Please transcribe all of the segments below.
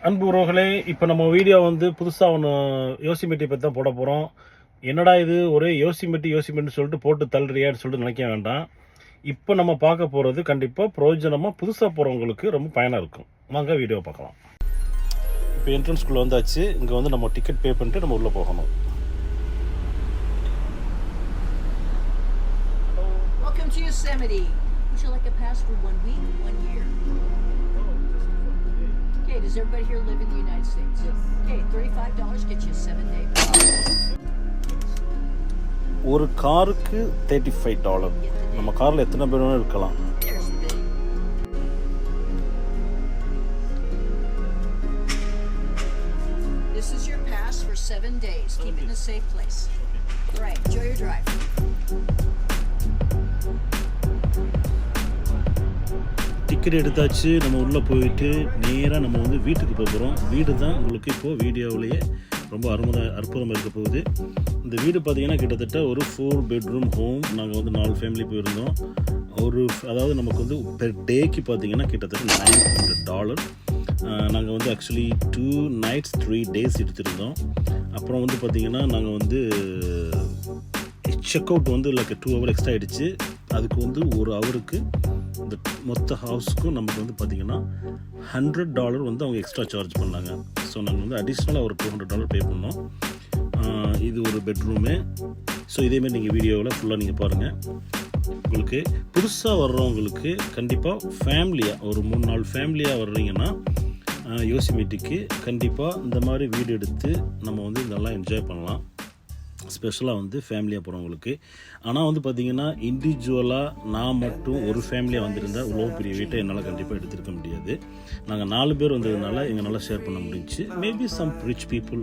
அன்பு உறவுகளே, இப்போ நம்ம வீடியோ வந்து புதுசாக ஒன்று யோசிமெட்டி பற்றி தான் போட போகிறோம். என்னடா இது ஒரே யோசிமெட்டின்னு சொல்லிட்டு போட்டு தள்ளுறியான்னு சொல்லிட்டு நினைக்க வேண்டாம். இப்போ நம்ம பார்க்க போகிறது கண்டிப்பாக பிரயோஜனமாக புதுசாக போகிறவங்களுக்கு ரொம்ப பயனாக இருக்கும். வாங்க வீடியோ பார்க்கலாம். இப்போ என்ட்ரன்ஸ்குள்ளே வந்தாச்சு. இங்கே வந்து நம்ம டிக்கெட் பே பண்ணிட்டு நம்ம உள்ளே போகணும். Welcome to Yosemite. Would you like a pass for 1 week, 1 year? Okay, does everybody here live in the United States? Yes. Okay, $35 gets you a 7-day pass. ஒரு காருக்கு $35. நம்ம காரில் எத்தனை பேர் வேணும் இருக்கலாம். This is your pass for 7 days. Keep it in a safe place. All right, enjoy your drive. Ticket எடுத்தாச்சு. நம்ம உள்ளே போயிட்டு நேராக நம்ம வந்து வீட்டுக்கு போக போகிறோம். வீடு தான் உங்களுக்கு இப்போது வீடியோவிலேயே ரொம்ப அற்புதமாக இருக்க போகுது. இந்த வீடு பார்த்திங்கன்னா கிட்டத்தட்ட ஒரு 4 பெட்ரூம் ஹோம். நாங்கள் வந்து 4 ஃபேமிலி போயிருந்தோம். அதாவது நமக்கு வந்து பெர் டேக்கு பார்த்திங்கன்னா கிட்டத்தட்ட $900. நாங்கள் வந்து ஆக்சுவலி 2 nights 3 days எடுத்திருந்தோம். அப்புறம் வந்து பார்த்திங்கன்னா நாங்கள் வந்து செக் அவுட் வந்து லைக் 2 hour எக்ஸ்ட்ரா ஆகிடுச்சு. அதுக்கு வந்து ஒரு ஹவருக்கு இந்த மொத்த ஹவுஸுக்கும் நமக்கு வந்து பார்த்திங்கன்னா $100 வந்து அவங்க எக்ஸ்ட்ரா சார்ஜ் பண்ணாங்க. ஸோ நாங்கள் வந்து அடிஷ்னலாக ஒரு $200 பே பண்ணோம். இது ஒரு பெட்ரூமு. ஸோ இதேமாதிரி நீங்கள் வீடியோவில் ஃபுல்லாக நீங்கள் பாருங்கள். உங்களுக்கு புதுசாக வர்றவங்களுக்கு கண்டிப்பாக ஃபேமிலியாக ஒரு 3-4 ஃபேமிலியாக வர்றீங்கன்னா யோசிமெட்டிக்கு கண்டிப்பாக இந்த மாதிரி வீடு எடுத்து நம்ம வந்து இதெல்லாம் என்ஜாய் பண்ணலாம். ஸ்பெஷலாக வந்து ஃபேமிலியாக போகிறவங்களுக்கு. ஆனால் வந்து பார்த்திங்கன்னா இண்டிவிஜுவலாக நான் மட்டும் ஒரு ஃபேமிலியாக வந்திருந்தால் இவ்வளோ பெரிய வீட்டை என்னால் கண்டிப்பாக எடுத்துருக்க முடியாது. நாங்கள் 4 பேர் வந்ததுனால எங்களால் ஷேர் பண்ண முடிஞ்சிச்சு. மேபி சம் ரிச் பீப்புள்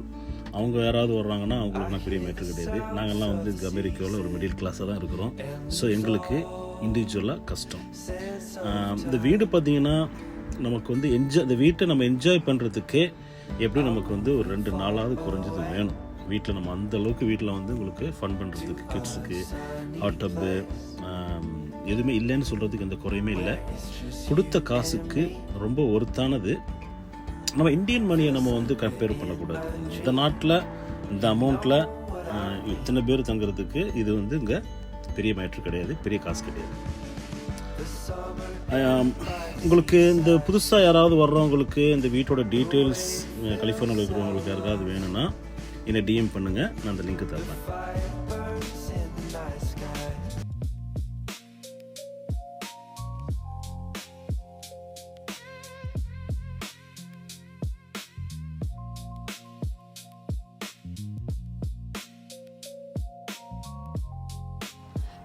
அவங்க யாராவது வர்றாங்கன்னா அவங்களுக்கு நான் பெரிய மேட்ரு கிடையாது. நாங்கள்லாம் வந்து அமெரிக்காவில் ஒரு மிடில் கிளாஸாக தான் இருக்கிறோம். ஸோ எங்களுக்கு இண்டிவிஜுவலாக கஷ்டம். இந்த வீடு பார்த்திங்கன்னா நமக்கு வந்து இந்த வீட்டை நம்ம என்ஜாய் பண்ணுறதுக்கே எப்படி நமக்கு வந்து ஒரு 2 நாளாவது குறைஞ்சது வேணும். வீட்டில் நம்ம அந்தளவுக்கு வீட்டில் வந்து உங்களுக்கு ஃபன் பண்ணுறதுக்கு கிட்ஸுக்கு ஹாட் டப்பு எதுவுமே இல்லைன்னு சொல்கிறதுக்கு எந்த குறையுமே இல்லை. கொடுத்த காசுக்கு ரொம்ப ஒர்த்தானது. நம்ம இந்தியன் மணியை நம்ம வந்து கம்பேர் பண்ணக்கூடாது. இந்த நாட்டில் இந்த அமௌண்ட்டில் இத்தனை பேர் தங்குறதுக்கு இது வந்து இங்கே பெரிய மேட்ரு கிடையாது, பெரிய காசு கிடையாது. உங்களுக்கு இந்த புதுசாக யாராவது வர்றவங்களுக்கு இந்த வீட்டோட டீட்டெயில்ஸ் கலிஃபோர்னியாவில் இருக்கிறவங்களுக்கு யாருக்காவது வேணும்னா என்னை டிஎம் பண்ணுங்கள், நான் அந்த லிங்க் தரேன்.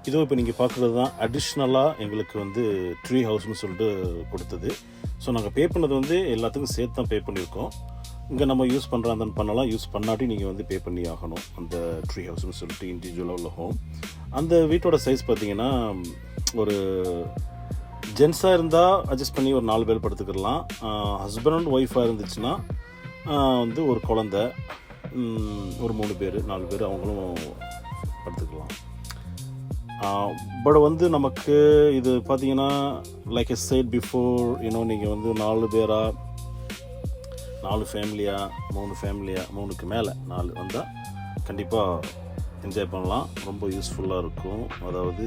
இதோ இப்போ நீங்கள் பார்க்குறது தான் அடிஷ்னலாக எங்களுக்கு வந்து ட்ரீ ஹவுஸ்னு சொல்லிட்டு கொடுத்தது. ஸோ நாங்கள் பே பண்ணது வந்து எல்லாத்துக்கும் சேர்த்து தான் பே பண்ணியிருக்கோம். இங்கே நம்ம யூஸ் பண்ணுறாங்கன்னு பண்ணலாம், யூஸ் பண்ணாட்டி நீங்கள் வந்து பே பண்ணி ஆகணும். அந்த ட்ரீ ஹவுஸ்னு சொல்லிட்டு இண்டிவிஜுவலாக உள்ள ஹோம். அந்த வீட்டோட சைஸ் பார்த்திங்கன்னா ஒரு ஜென்ஸாக இருந்தால் அட்ஜஸ்ட் பண்ணி ஒரு 4 பேர் படுத்துக்கலாம். ஹஸ்பண்ட் அண்ட் ஒய்ஃபாக இருந்துச்சுன்னா வந்து ஒரு குழந்த ஒரு 3 பேர் 4 பேர் அவங்களும் படுத்துக்கலாம். பட் வந்து நமக்கு இது பார்த்திங்கன்னா லைக் எ சைட் பிஃபோர் நீங்கள் வந்து 4 பேராக 4 ஃபேமிலியாக 3 ஃபேமிலியாக 3க்கு மேலே 4 வந்தால் கண்டிப்பாக என்ஜாய் பண்ணலாம். ரொம்ப யூஸ்ஃபுல்லாக இருக்கும். அதாவது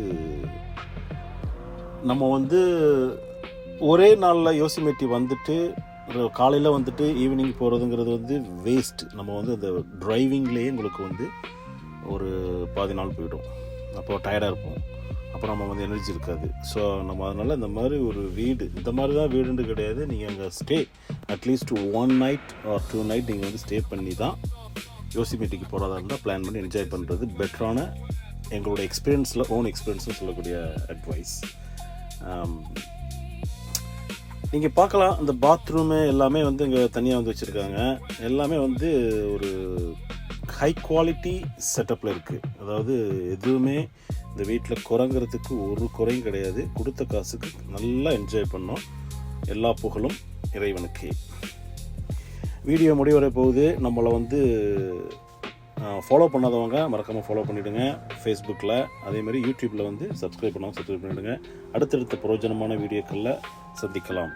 நம்ம வந்து ஒரே நாளில் யோசிமெட்டி வந்துட்டு காலையில் வந்துட்டு ஈவினிங் போகிறதுங்கிறது வந்து வேஸ்ட். நம்ம வந்து அந்த டிரைவிங்லேயே உங்களுக்கு வந்து ஒரு பாதி நாள் போயிடும். அப்போ டயர்டாக இருப்போம். அப்புறம் நம்ம வந்து எனர்ஜி இருக்காது. ஸோ நம்ம அதனால் இந்த மாதிரி ஒரு வீடு இந்த மாதிரி தான் வீடுன்னு கிடையாது. நீங்கள் அங்கே stay at least 1 night or 2 night நீங்கள் வந்து ஸ்டே பண்ணி தான் யோசிமெட்டிக்கு போகிறதா இருந்தால் பிளான் பண்ணி என்ஜாய் பண்ணுறது பெட்டரான எங்களோட ஓன் எக்ஸ்பீரியன்ஸில் சொல்லக்கூடிய அட்வைஸ். நீங்கள் பார்க்கலாம் இந்த பாத்ரூமு எல்லாமே வந்து இங்கே தனியாக வந்து வச்சுருக்காங்க. எல்லாமே வந்து ஒரு ஹை குவாலிட்டி செட்டப்பில் இருக்குது. அதாவது எதுவுமே இந்த வீட்டில் குறைங்கிறதுக்கு ஒரு குறையும் கிடையாது. கொடுத்த காசுக்கு நல்லா என்ஜாய் பண்ணோம். எல்லா புகழும் இறைவனுக்கே. வீடியோ முடிவரை போகுது. நம்மளை வந்து ஃபாலோ பண்ணாதவங்க மறக்காமல் ஃபாலோ பண்ணிவிடுங்க ஃபேஸ்புக்கில். அதேமாதிரி யூடியூப்பில் வந்து சப்ஸ்கிரைப் பண்ணிவிடுங்க. அடுத்தடுத்த பிரயோஜனமான வீடியோக்களில் சந்திக்கலாம்.